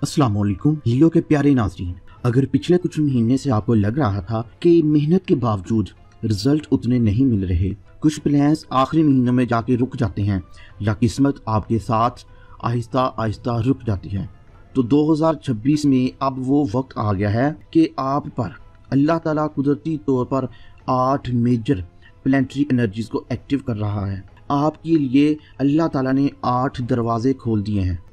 अस्सलाम वालेकुम लियो के प्यारे नाज़रीन, अगर पिछले कुछ महीने से आपको लग रहा था कि मेहनत के बावजूद रिजल्ट उतने नहीं मिल रहे, कुछ प्लान्स आखिरी महीनों में जाके रुक जाते हैं या किस्मत आपके साथ आहिस्ता आहिस्ता रुक जाती है, तो 2026 में अब वो वक्त आ गया है कि आप पर अल्लाह ताला कुदरती तौर पर 8 मेजर प्लानिटरी एनर्जीज को एक्टिव कर रहा है। आपके लिए अल्लाह ताला ने 8 दरवाजे खोल दिए हैं।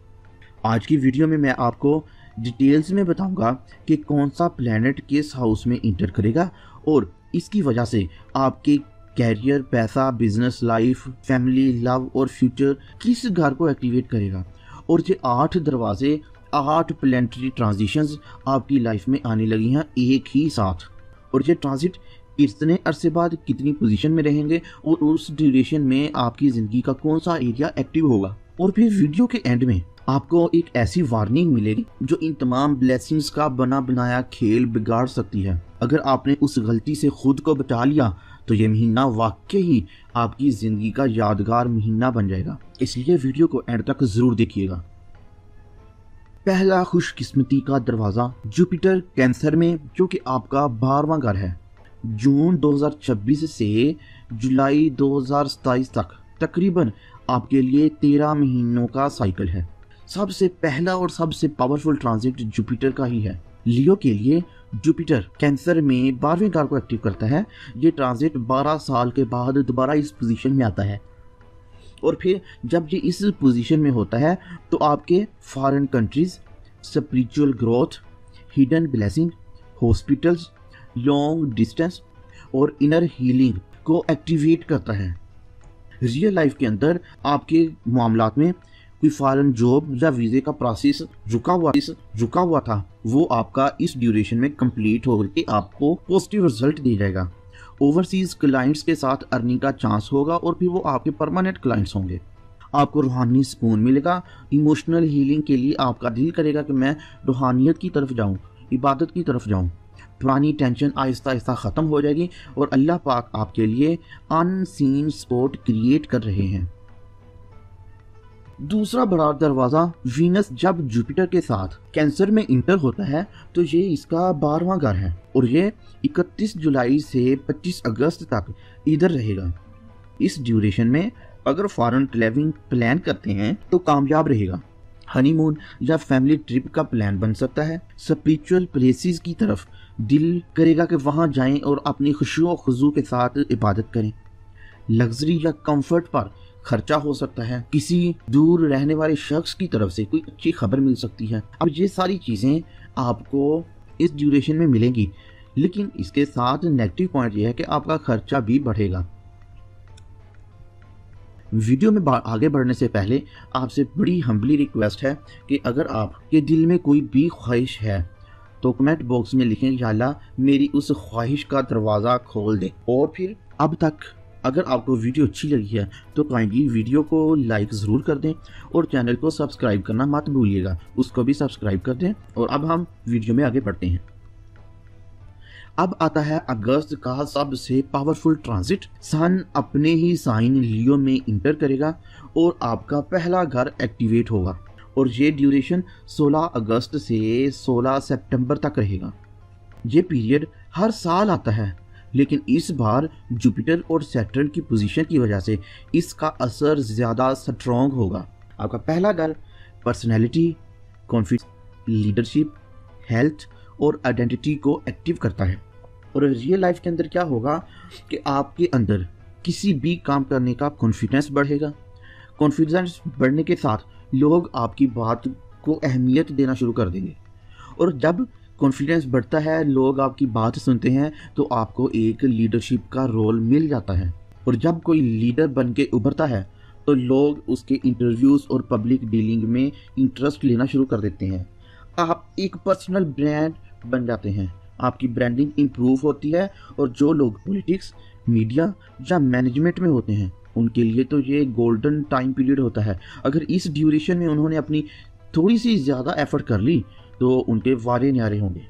आज की वीडियो में मैं आपको डिटेल्स में बताऊंगा कि कौन सा प्लैनेट किस हाउस में इंटर करेगा और इसकी वजह से आपके कैरियर, पैसा, बिजनेस, लाइफ, फैमिली, लव और फ्यूचर किस घर को एक्टिवेट करेगा। और ये 8 दरवाजे, 8 प्लैनेटरी ट्रांजिशंस आपकी लाइफ में आने लगी हैं एक ही साथ। और ये ट्रांजिट इतने अरसे बाद कितनी पोजीशन में रहेंगे और उस ड्यूरेशन में आपकी ज़िंदगी का कौन सा एरिया एक्टिव होगा। और फिर वीडियो के एंड में आपको एक ऐसी वार्निंग मिलेगी जो इन तमाम ब्लेसिंग्स का बना बनाया खेल बिगाड़ सकती है। अगर आपने उस गलती से खुद को बचा लिया तो ये महीना वाकई ही आपकी ज़िंदगी का यादगार महीना बन जाएगा, इसलिए वीडियो को एंड तक ज़रूर देखिएगा। पहला खुशकिस्मती का दरवाज़ा जुपिटर कैंसर में, जो कि आपका 12वां घर है। जून 2026 से जुलाई 2027 तक तकरीबन आपके लिए 13 महीनों का साइकिल है। सबसे पहला और सबसे पावरफुल ट्रांजिट जुपिटर का ही है। लियो के लिए जुपिटर कैंसर में 12वें घर को एक्टिव करता है। ये ट्रांजिट 12 साल के बाद दोबारा इस पोजीशन में आता है और फिर जब ये इस पोजीशन में होता है तो आपके foreign countries, spiritual growth, hidden blessing, hospitals, long distance और इनर हीलिंग को एक्टिवेट करता है। रियल लाइफ के अंदर आपके मामलात में कोई फॉरेन जॉब या वीज़े का प्रोसेस रुका हुआ था, वो आपका इस ड्यूरेशन में कंप्लीट हो के आपको पॉजिटिव रिजल्ट दे जाएगा। ओवरसीज क्लाइंट्स के साथ अर्निंग का चांस होगा और फिर वो आपके परमानेंट क्लाइंट्स होंगे। आपको रूहानी सुकून मिलेगा। इमोशनल हीलिंग के लिए आपका दिल करेगा कि मैं रूहानियत की तरफ जाऊँ, इबादत की तरफ जाऊँ। पुरानी टेंशन आहिस्ता आहिस्ता ख़त्म हो जाएगी और अल्लाह पाक आपके लिए अनसीन स्पॉट क्रिएट कर रहे हैं। दूसरा बड़ा दरवाज़ा वीनस जब जुपिटर के साथ कैंसर में इंटर होता है तो ये इसका 12वां घर है और ये 31 जुलाई से 25 अगस्त तक इधर रहेगा। इस ड्यूरेशन में अगर फॉरेन ट्रैवलिंग प्लान करते हैं तो कामयाब रहेगा। हनीमून या फैमिली ट्रिप का प्लान बन सकता है। स्पिरिचुअल प्लेसेस की तरफ दिल करेगा कि वहाँ जाएं और अपनी खुशियों खुजू के साथ इबादत करें। लग्जरी या कंफर्ट पर खर्चा हो सकता है। किसी दूर रहने वाले शख्स की तरफ से कोई अच्छी खबर मिल सकती है। अब ये सारी चीज़ें आपको इस ड्यूरेशन में मिलेंगी, लेकिन इसके साथ नेगेटिव पॉइंट ये है कि आपका खर्चा भी बढ़ेगा। वीडियो में आगे बढ़ने से पहले आपसे बड़ी हम्बली रिक्वेस्ट है कि अगर आपके दिल में कोई भी ख्वाहिश है तो कमेंट बॉक्स में लिखें या अल्लाह मेरी उस ख्वाहिश का दरवाज़ा खोल दे। और फिर अब तक अगर आपको वीडियो अच्छी लगी है तो काइंडली वीडियो को लाइक ज़रूर कर दें और चैनल को सब्सक्राइब करना मत भूलिएगा, उसको भी सब्सक्राइब कर दें। और अब हम वीडियो में आगे बढ़ते हैं। अब आता है अगस्त का सबसे पावरफुल ट्रांजिट। सन अपने ही साइन लियो में इंटर करेगा और आपका पहला घर एक्टिवेट होगा और ये ड्यूरेशन 16 अगस्त से 16 सितंबर तक रहेगा। ये पीरियड हर साल आता है, लेकिन इस बार जुपिटर और सैटर्न की पोजीशन की वजह से इसका असर ज़्यादा स्ट्रॉन्ग होगा। आपका पहला घर पर्सनैलिटी, कॉन्फिडेंस, लीडरशिप, हेल्थ और आइडेंटिटी को एक्टिव करता है। और रियल लाइफ के अंदर क्या होगा कि आपके अंदर किसी भी काम करने का कॉन्फिडेंस बढ़ेगा। कॉन्फिडेंस बढ़ने के साथ लोग आपकी बात को अहमियत देना शुरू कर देंगे और जब कॉन्फिडेंस बढ़ता है, लोग आपकी बात सुनते हैं तो आपको एक लीडरशिप का रोल मिल जाता है। और जब कोई लीडर बन के उभरता है तो लोग उसके इंटरव्यूज़ और पब्लिक डीलिंग में इंटरेस्ट लेना शुरू कर देते हैं। आप एक पर्सनल ब्रांड बन जाते हैं, आपकी ब्रांडिंग इम्प्रूव होती है और जो लोग पॉलिटिक्स, मीडिया या मैनेजमेंट में होते हैं उनके लिए तो ये गोल्डन टाइम पीरियड होता है। अगर इस ड्यूरेशन में उन्होंने अपनी थोड़ी सी ज़्यादा एफर्ट कर ली तो उनके वारे न्यारे होंगे।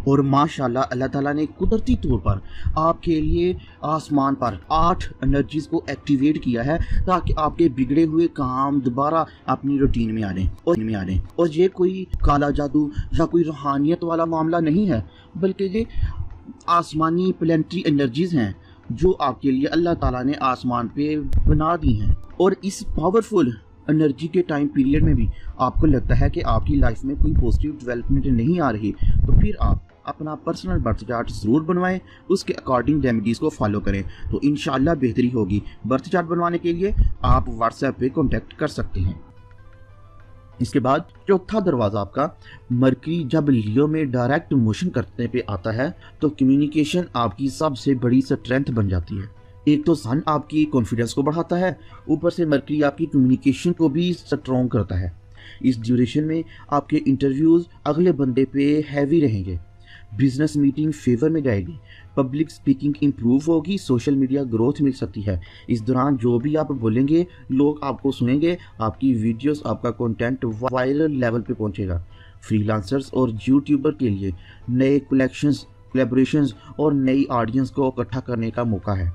और माशाल्लाह अल्लाह ताला ने कुदरती तौर पर आपके लिए आसमान पर 8 एनर्जीज़ को एक्टिवेट किया है ताकि आपके बिगड़े हुए काम दोबारा अपनी रूटीन में आ जाएं। और ये कोई काला जादू या कोई रूहानियत वाला मामला नहीं है, बल्कि ये आसमानी प्लेनेटरी एनर्जीज़ हैं जो आपके लिए अल्लाह ताला ने आसमान पे बना दी हैं। और इस पावरफुल एनर्जी के टाइम पीरियड में भी आपको लगता है कि आपकी लाइफ में कोई पॉजिटिव डेवलपमेंट नहीं आ रही, तो फिर आप अपना पर्सनल बर्थ चार्ट ज़रूर बनवाएं, उसके अकॉर्डिंग रेमेडीज़ को फॉलो करें तो इंशाल्लाह बेहतरी होगी। बर्थ चार्ट बनवाने के लिए आप व्हाट्सएप पे कांटेक्ट कर सकते हैं। इसके बाद चौथा दरवाज़ा आपका मरकरी जब लियो में डायरेक्ट मोशन करने पे आता है तो कम्युनिकेशन आपकी सबसे बड़ी स्ट्रेंथ बन जाती है। एक तो सन आपकी कॉन्फिडेंस को बढ़ाता है, ऊपर से मरकरी आपकी कम्युनिकेशन को भी स्ट्रॉन्ग करता है। इस ड्यूरेशन में आपके इंटरव्यूज़ अगले बंदे पे हैवी रहेंगे, बिजनेस मीटिंग फेवर में जाएगी, पब्लिक स्पीकिंग इम्प्रूव होगी, सोशल मीडिया ग्रोथ मिल सकती है। इस दौरान जो भी आप बोलेंगे लोग आपको सुनेंगे, आपकी वीडियोस, आपका कंटेंट वायरल लेवल पे पहुंचेगा। फ्रीलांसर्स और यूट्यूबर के लिए नए कोलैबोरेशंस और नई ऑडियंस को इकट्ठा करने का मौका है।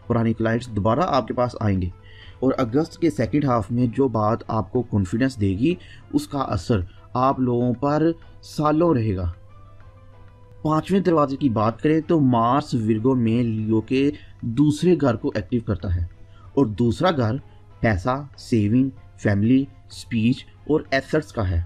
पुराने क्लाइंट्स दोबारा आपके पास आएंगे और अगस्त के सेकंड हाफ में जो बात आपको कॉन्फिडेंस देगी उसका असर आप लोगों पर सालों रहेगा। पांचवें दरवाजे की बात करें तो मार्स विर्गो में लियो के दूसरे घर को एक्टिव करता है और दूसरा घर पैसा, सेविंग, फैमिली, स्पीच और एसेट्स का है।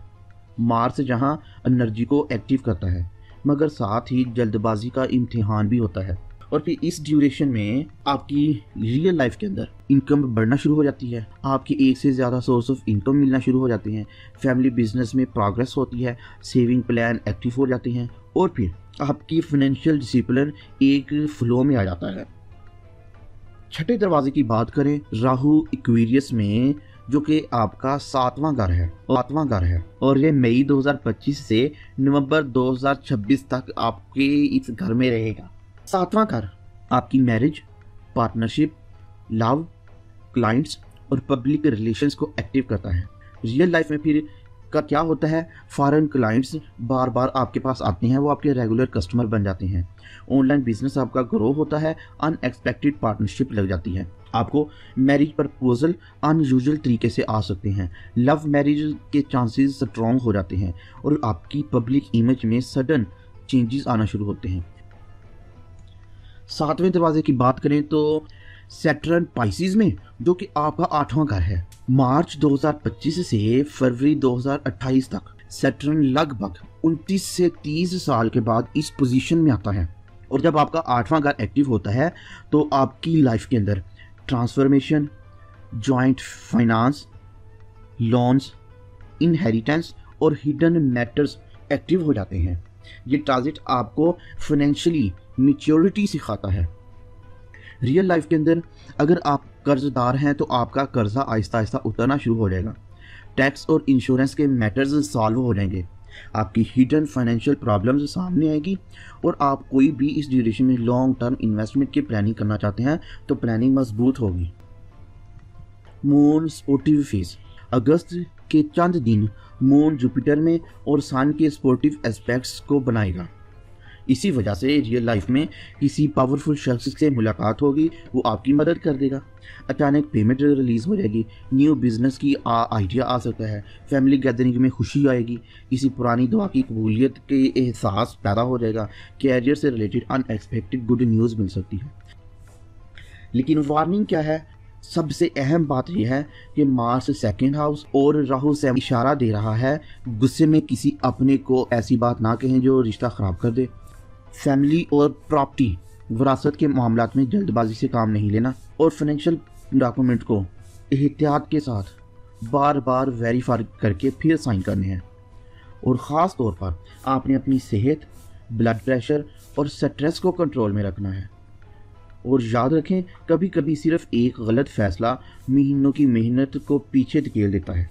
मार्स जहां एनर्जी को एक्टिव करता है मगर साथ ही जल्दबाजी का इम्तिहान भी होता है। और फिर इस ड्यूरेशन में आपकी रियल लाइफ के अंदर इनकम बढ़ना शुरू हो जाती है, आपकी एक से ज़्यादा सोर्स ऑफ इनकम मिलना शुरू हो जाती हैं, फैमिली बिजनेस में प्रोग्रेस होती है, सेविंग प्लान एक्टिव हो जाते हैं और फिर आपकी फाइनेंशियल डिसिप्लिन एक फ्लो में आ जाता है। छठे दरवाजे की बात करें, राहु इक्वेरियस में जो कि आपका सातवां घर है और ये मई 2025 से नवंबर 2026 तक आपके इस घर में रहेगा। सातवां घर आपकी मैरिज, पार्टनरशिप, लव, क्लाइंट्स और पब्लिक रिलेशंस को एक्टिव करता है। रियल लाइफ में फिर का क्या होता है, फॉरेन क्लाइंट्स बार बार आपके पास आते हैं, वो आपके रेगुलर कस्टमर बन जाते हैं। ऑनलाइन बिजनेस आपका ग्रो होता है, अनएक्सपेक्टेड पार्टनरशिप लग जाती है, आपको मैरिज प्रपोजल अनयूजुअल तरीके से आ सकते हैं, लव मैरिज के चांसेस स्ट्रॉन्ग हो जाते हैं और आपकी पब्लिक इमेज में सडन चेंजेस आना शुरू होते हैं। सातवें दरवाजे की बात करें तो सैटर्न पाइसिस में जो कि आपका आठवां घर है, मार्च 2025 से फरवरी 2028 तक सैटर्न लगभग 29 से 30 साल के बाद इस पोजीशन में आता है। और जब आपका आठवां घर एक्टिव होता है तो आपकी लाइफ के अंदर transformation, joint finance, loans, inheritance और हिडन मैटर्स एक्टिव हो जाते हैं। ये ट्रांजिट आपको फाइनेंशियली मैच्योरिटी सिखाता है। रियल लाइफ के अंदर अगर आप कर्जदार हैं तो आपका कर्जा आहिस्ता आहिस्ता उतरना शुरू हो जाएगा, टैक्स और इंश्योरेंस के मैटर्स सॉल्व हो जाएंगे, आपकी हिडन फाइनेंशियल प्रॉब्लम्स सामने आएगी और आप कोई भी इस ड्यूरेशन में लॉन्ग टर्म इन्वेस्टमेंट की प्लानिंग करना चाहते हैं तो प्लानिंग मजबूत होगी। मून स्पोर्टिव फेज, अगस्त के चंद दिन मून जुपिटर में और सन के स्पोर्टिव एस्पेक्ट्स को बनाएगा। इसी वजह से रियल लाइफ में किसी पावरफुल शख्स से मुलाकात होगी, वो आपकी मदद कर देगा, अचानक पेमेंट रिलीज़ हो जाएगी, न्यू बिजनेस की आइडिया आ सकता है, फैमिली गैदरिंग में खुशी आएगी, किसी पुरानी दुआ की कबूलियत के एहसास पैदा हो जाएगा, कैरियर से रिलेटेड अनएक्सपेक्टेड गुड न्यूज़ मिल सकती है। लेकिन वार्निंग क्या है, सबसे अहम बात यह है कि मार्स सेकंड हाउस और राहु से इशारा दे रहा है गुस्से में किसी अपने को ऐसी बात ना कहें जो रिश्ता ख़राब कर दे। फैमिली और प्रॉपर्टी विरासत के मामलात में जल्दबाजी से काम नहीं लेना और फाइनेंशियल डॉक्यूमेंट को एहतियात के साथ बार बार वेरीफाई करके फिर साइन करने हैं। और ख़ास तौर पर आपने अपनी सेहत, ब्लड प्रेशर और स्ट्रेस को कंट्रोल में रखना है। और याद रखें, कभी कभी सिर्फ एक गलत फैसला महीनों की मेहनत को पीछे धकेल देता है।